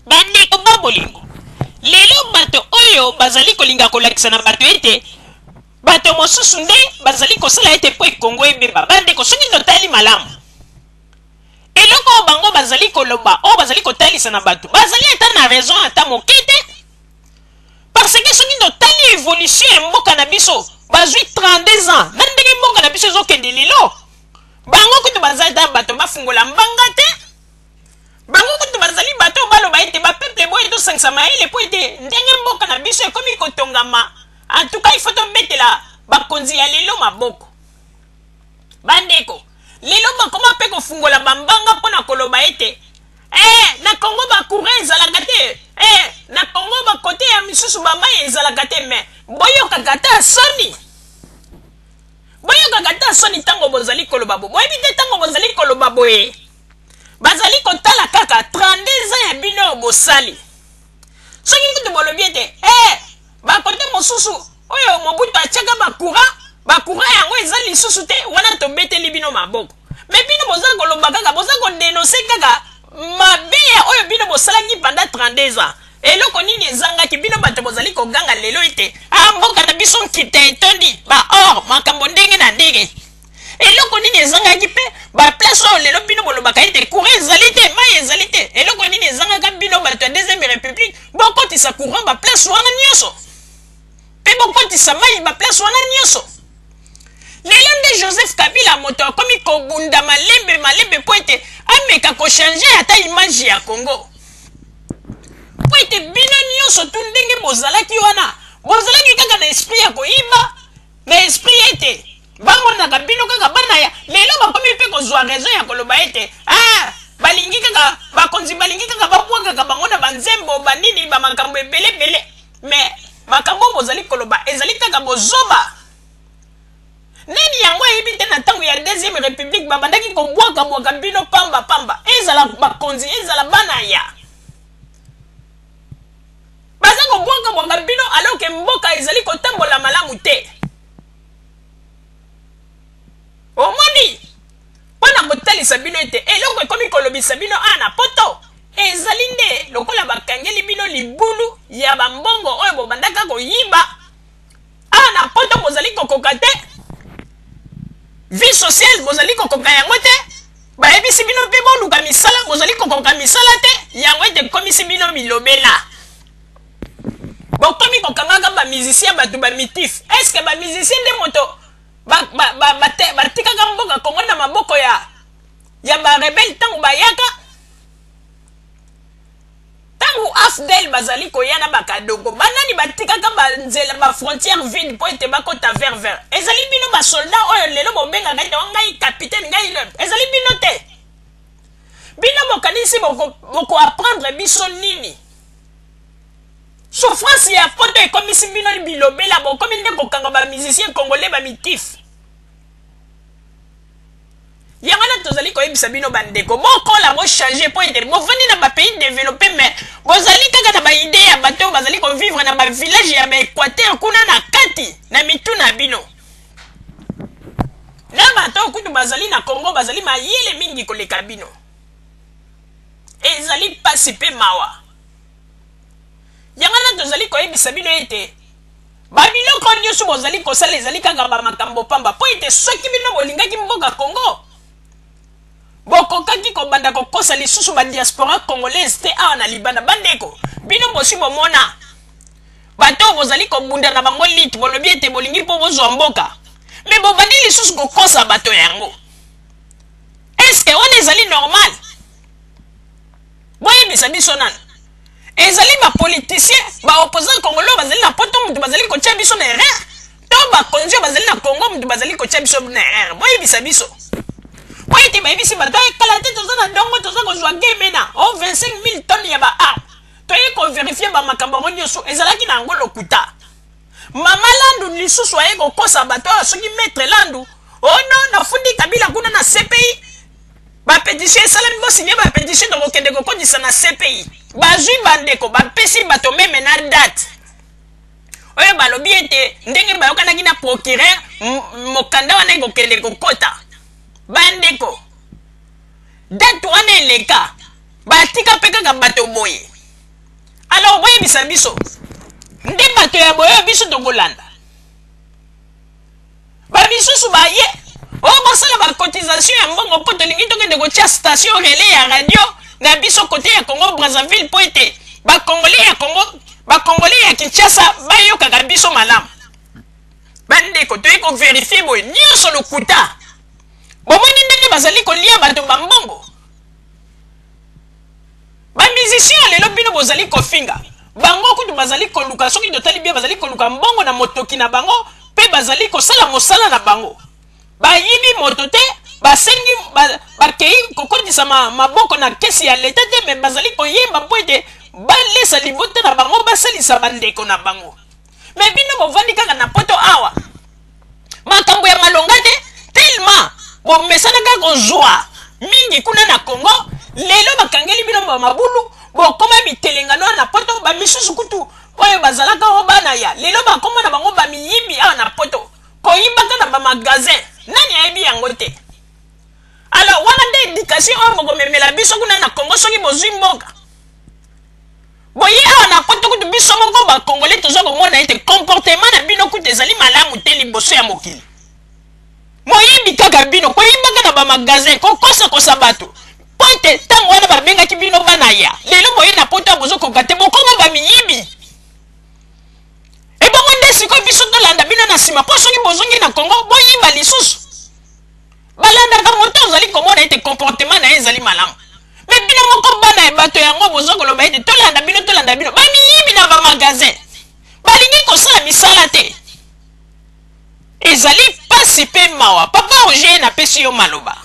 bandeko babolingo lelo bato oyo bazali kolinga kolakisa na bato ete bato mosusu nde bazali kosala ete po ekongo ebeba bandeko soki totali malamu eloko oyo bango bazali koloba oyo bazali kotalisa na bato bazali ata na raison ata moke te parce que soki totali évolution ya mboka na biso bazwi 32 ans na ndenge mboka na biso ezokende lelo bango kutu bazali ata bato bafungola mbanga te bango kutu bazali bato baloba ete bapeuple boye tosangisa mayele po ete ndenge mboka na biso ekomi kotongama en tout cas il faut tombetela bakonzi ya lelo maboko bandeko lelo bakoma mpe kofungola bambanga mpona koloba ete na Congo bakura ezalaka te na Congo bakote ya misusu bamai ezalaka te me boyokaka ta soni ntango bozali koloba bo boyebi te ntango bozali koloba boye bazali kotala kaka 32 ans ya bino oyo bosali soki kutu bolobi ete bakote mosusu oyo Mobutu atiaka bakura yango eza lisusu te wana tobeteli bino maboko me bino boza koloba kaka boza kodenonse kaka mabe oyo bino bosalaki pendant 32 ans eloko nini ezangaki bino bato bozali koganga lelo ete mboka na biso nkita etondi baor makambo ndenge na ndenge eloko nini ezangaki mpe baplace oyo lelo bino bolobaka ete courant ezali te mai ezali te eloko nini ezangaka bino bato ya deuxième république bokotisa courant baplace wana nyonso mpe bokotisa mai baplace wana nyonso lelo nde Joseph Kabila moto akomi kobunda malembe po ete ameka kochange ata image ya Congo po ete bino nyonso tu ndenge bozalaki wana bozalaki kaka na esprit ya koyiba na esprit ete bamonaka bino kaka bana ya lelo bakomi mpe kozwa raison ya koloba ete balingi kaka bakonzi balingi kaka babwakaka bango na banzembo banini bamakambo ebelebele me makambo bozali koloba ezali kaka bozoba nini yango ayebi te na ntango ya deuxième république babandaki kobwaka bino pamba ezala bakonzi ezala bana ya baza kobwaka bino alors que mboka ezali kotambola malamu te omoni mpona kotalisa bino ete eloko ekomi kolobisa bino na poto ezali nde lokola bakangeli bino libulu ya bambongo oyo bobandaka koyiba na poto bozali kokoka te vie sociale bozali kokoka yango te bayebisi bino mpe boluka misala bozali kokoka misala te yango ete komisi bino milobela bokomi kokangaka bamusicien bato bamitif estce bamusicien nde moto batikaka mboka Kongo na maboko ya barebele ntango bayaka ntango afdel bazali koyana bakadongo banani batikaka banzela bafrontière vide po ete bakota vert ezali bino basoldat oyo lelo bobengaka ete ngai capitaine ngai ezali bino te bino bokanisi bokoapprendre biso nini souffrance ya poto ekomisi bino bilobela bokomi nde kokanga bamusicien congolais bamitif yango na tozali koyebisa bino bandeko bokola bochange po ete bovandi na bapays développé mais bozali kaka na baide ya bato oyo bazali kovivre na bavillage ya baéquateur kuna na kati na mitu na bino na bato oyo kutu bazali na Congo bazali mayele mingi koleka bino ezali pasi mpe mawa yango na tozali koyebisa bino ete babiloko nyonso bozali kosala ezali kaka bamakambo pamba po ete soki bino bolingaki mboka Congo bokokaki kobanda kokosa lisusu badiaspora congolaise te awa na libanda bandeko bino bosi bomona bato oyo bozali kobunda na bango liti bolobi ete bolingi mpo bozwa mboka me bobandi lisusu kokosa bato yango eske wana ezali normal boyebisa biso nani ezali bapoliticien baopposant congolais bazali na poto mutu bazali kotia biso na erreur to bakonzi oyo bazali na Congo mutu bazali kotia biso na erreur boyebisa biso oyo ete bayebisi bato ekala te toza na ndongo toza kozwa gemena 25 000 tonnes ya baarme toye koverifie bamakambo yango nyonso ezalaki na yango lokuta mama Landu lisusu aye kokosa bato oyo soki maître Landu ono nafundi Kabila kuna na CPI bapétition esalami bosinye bapétition tokokende kokondisa na CPI bazwi bandeko bapesi bato meme na date oyo balobi ete ndenge bayokanaki na procureur mokanda wana ekokende kokota bandeko date wana eleka batika mpe kaka bato boye Alors boye bisa biso nde bato ya boye biso tokolanda ba bisusu baye o basala ba cotisation ya mbongo po tolingi tokende kotia station relais ya radio na biso côté ya Congo Brazzaville po ete ba congolais ya Kinshasa bayokaka biso malamu bande ko toyi ko vérifier boye nyonso lokuta bomoni ndenge bazali kolia bato bambongo ba musicien lelo bino bozali kofinga bango kutu bazali koluka soki totali bien bazali koluka mbongo na motoki na bango pe bazali kosala mosala na bango bayibi moto te basengi bakei kokotisa maboko na kesi ya leta te me bazali koyemba po ete balesa libota na bango basalisa bandeko na bango me bino bovandi kaka na poto awa makambo ya malonga te tellement bomesana kaka kozwa mingi kuna na Congo lelo bakangeli bino mabulu bokoma bitelengano na poto bamisusu kutu oyo bazalaka o bana ya lelo bakoma na bango bamiyibi awa na poto koyimbaka na bamagazin nani ayebi yango te alors wana nde éducation oyo bokomemela biso kuna na Congo soki bozwi mboka boye awa na poto kutu biso moko bakongole toza komona ete comportement na bino kutu ezali malamu te liboso ya mokili moyibi kaka bino koyimbaka na bamagazin kokosakosa bato po ete ntango wana babengaki bino bana ya lelo boye na poto ya bozokoka te bokoma bamiyibi ebongo nde sikoyo biso tolanda bino na nsima mpo soki bozongi na Congo boyiba lisusu balandaka moto ozali komona ete comportement na ye ezali malamu me bino moko bana ya bato yango boza koloba ete tolanda bino bamiyibi na bamagazin balingi kosala misala te ezali pasi mpe mawa papa Roger napesi yo maloba